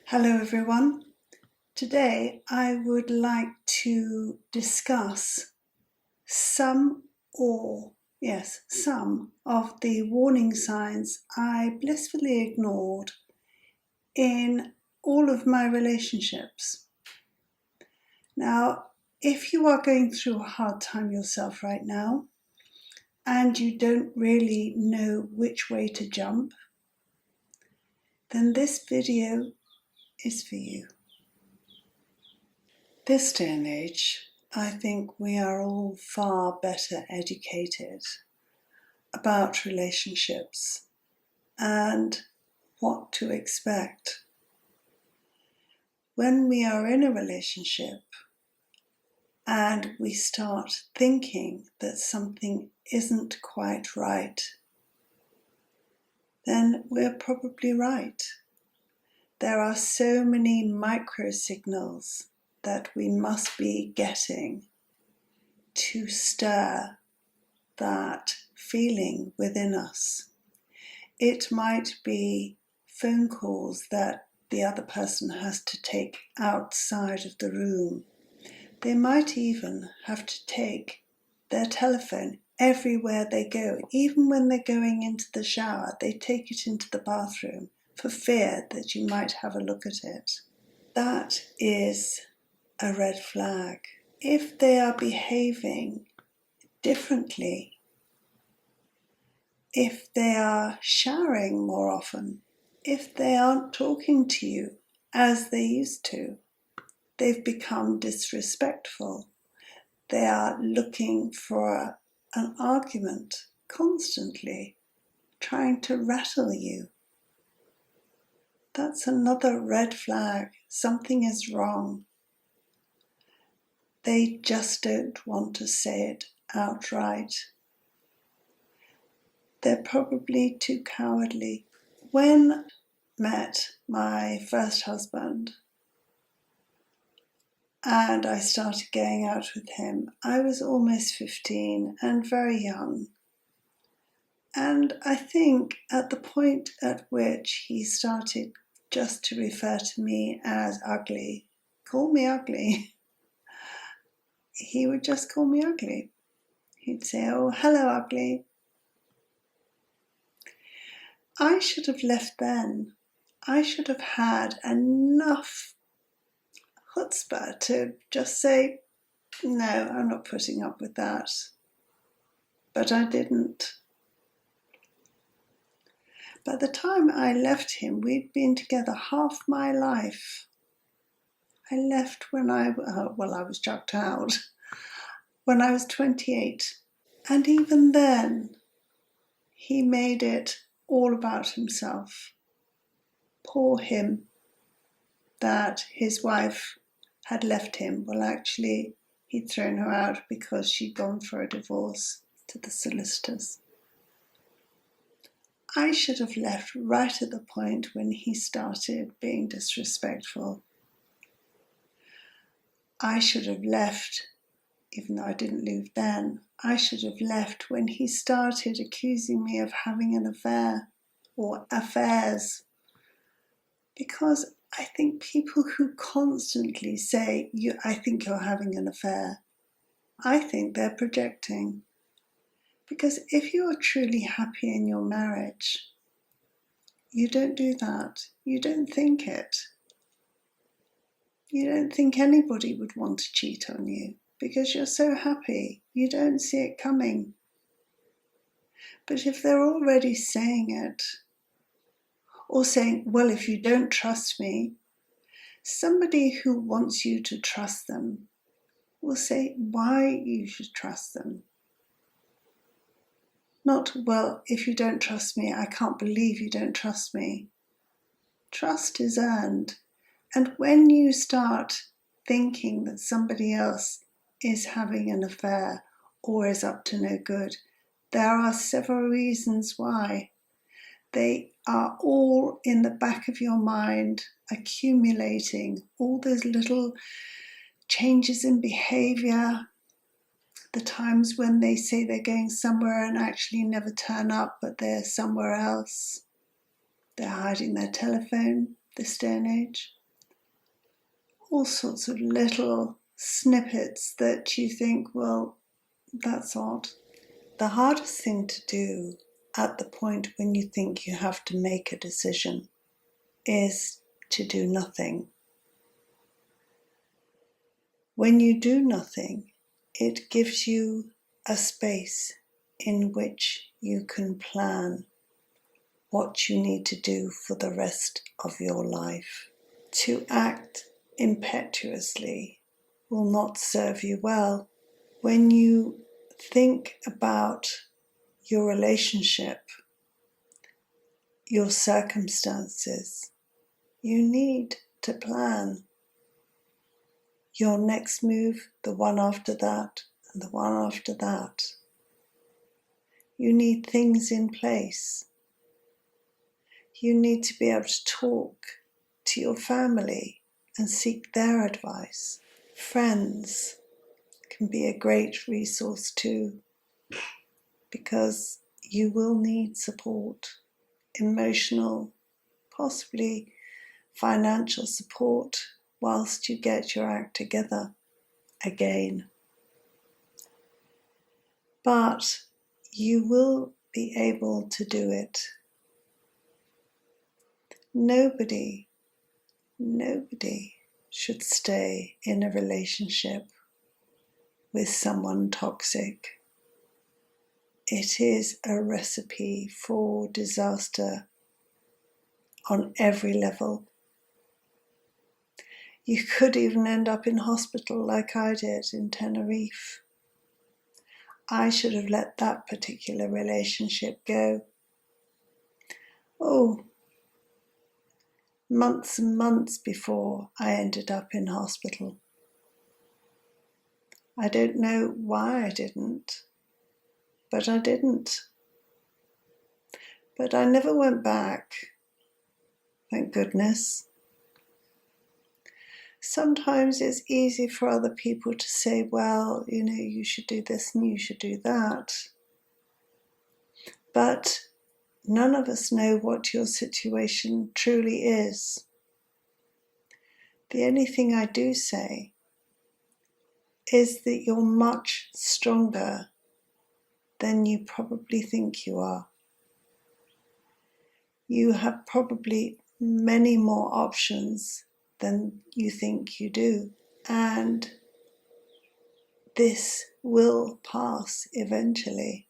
Hello everyone. Today I would like to discuss some of the warning signs I blissfully ignored in all of my relationships. Now, if you are going through a hard time yourself right now and you don't really know which way to jump, then this video is for you. This day and age, I think we are all far better educated about relationships and what to expect. When we are in a relationship and we start thinking that something isn't quite right, then we're probably right. There are so many micro signals that we must be getting to stir that feeling within us. It might be phone calls that the other person has to take outside of the room. They might even have to take their telephone everywhere they go. Even when they're going into the shower, they take it into the bathroom for fear that you might have a look at it. That is a red flag. If they are behaving differently, if they are showering more often, if they aren't talking to you as they used to, they've become disrespectful, they are looking for an argument constantly, trying to rattle you, that's another red flag. Something is wrong. They just don't want to say it outright. They're probably too cowardly. When I met my first husband and I started going out with him, I was almost 15 and very young. And I think at the point at which he started just to refer to me as ugly, call me ugly, he would just call me ugly. He'd say, "Oh, hello, ugly." I should have left then. I should have had enough chutzpah to just say, no, I'm not putting up with that. But I didn't. By the time I left him, we'd been together half my life. I left when I was chucked out when I was 28. And even then, he made it all about himself. Poor him, that his wife had left him. Well, actually, he'd thrown her out because she'd gone for a divorce to the solicitors. I should have left right at the point when he started being disrespectful. I should have left, even though I didn't leave then, I should have left when he started accusing me of having an affair or affairs. Because I think people who constantly say, I think you're having an affair, I think they're projecting. Because if you are truly happy in your marriage, you don't do that. You don't think it. You don't think anybody would want to cheat on you because you're so happy. You don't see it coming. But if they're already saying it, or saying, well, if you don't trust me, somebody who wants you to trust them will say why you should trust them. Not, well, if you don't trust me, I can't believe you don't trust me. Trust is earned. And when you start thinking that somebody else is having an affair or is up to no good, there are several reasons why. They are all in the back of your mind, accumulating all those little changes in behaviour, the times when they say they're going somewhere and actually never turn up, but they're somewhere else. They're hiding their telephone, this day and age. All sorts of little snippets that you think, well, that's odd. The hardest thing to do at the point when you think you have to make a decision is to do nothing. When you do nothing, it gives you a space in which you can plan what you need to do for the rest of your life. To act impetuously will not serve you well. When you think about your relationship, your circumstances, you need to plan your next move, the one after that, and the one after that. You need things in place. You need to be able to talk to your family and seek their advice. Friends can be a great resource too, because you will need support, emotional, possibly financial support, whilst you get your act together again. But you will be able to do it. Nobody should stay in a relationship with someone toxic. It is a recipe for disaster on every level. You could even end up in hospital like I did in Tenerife. I should have let that particular relationship go. Months and months before I ended up in hospital. I don't know why I didn't, but I didn't. But I never went back, thank goodness. Sometimes it's easy for other people to say, well, you should do this and you should do that. But none of us know what your situation truly is. The only thing I do say is that you're much stronger than you probably think you are. You have probably many more options than you think you do. And this will pass eventually.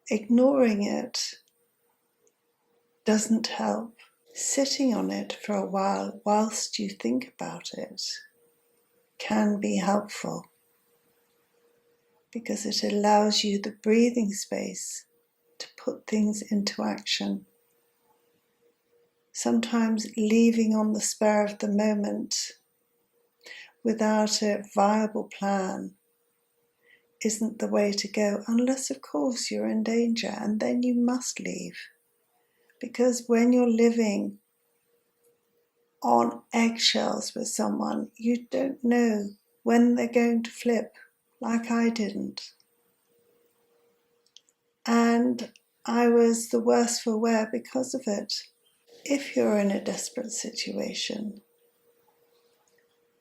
Ignoring it doesn't help. Sitting on it for a while whilst you think about it can be helpful, because it allows you the breathing space to put things into action. Sometimes leaving on the spur of the moment without a viable plan isn't the way to go, unless of course you're in danger, and then you must leave. Because when you're living on eggshells with someone, you don't know when they're going to flip, like I didn't. And I was the worse for wear because of it. If you're in a desperate situation,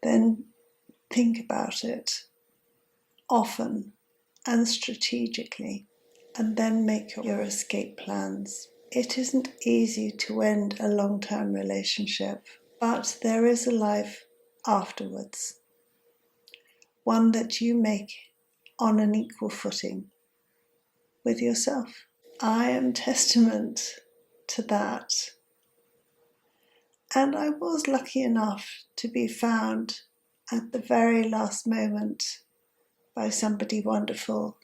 then think about it often and strategically, and then make your escape plans. It isn't easy to end a long-term relationship, but there is a life afterwards, one that you make on an equal footing with yourself. I am testament to that. And I was lucky enough to be found at the very last moment by somebody wonderful.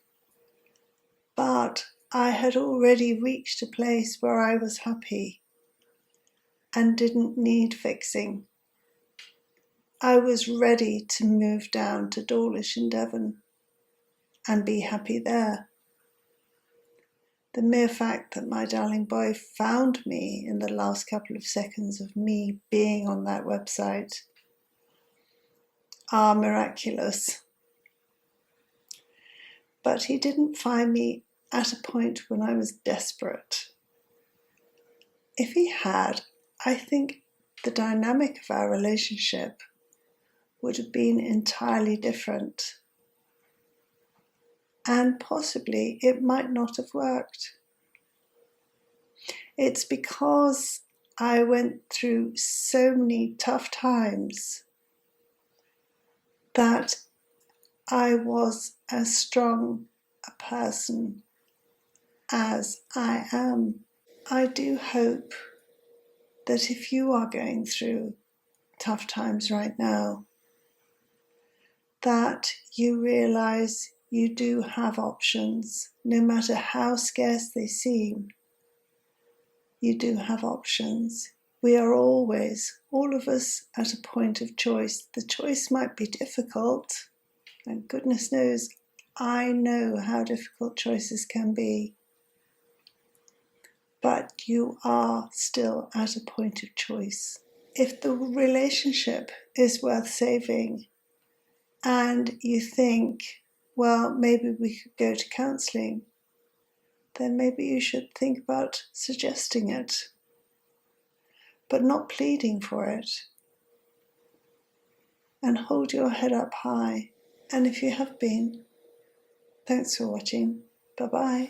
But I had already reached a place where I was happy and didn't need fixing. I was ready to move down to Dawlish in Devon and be happy there. The mere fact that my darling boy found me in the last couple of seconds of me being on that website are miraculous. But he didn't find me at a point when I was desperate. If he had, I think the dynamic of our relationship would have been entirely different. And possibly it might not have worked. It's because I went through so many tough times that I was as strong a person as I am. I do hope that if you are going through tough times right now, that you realize you do have options, no matter how scarce they seem. You do have options. We are always, all of us, at a point of choice. The choice might be difficult, and goodness knows, I know how difficult choices can be. But you are still at a point of choice. If the relationship is worth saving, and you think, well, maybe we could go to counselling, then maybe you should think about suggesting it, but not pleading for it. And hold your head up high. And if you have been, thanks for watching. Bye-bye.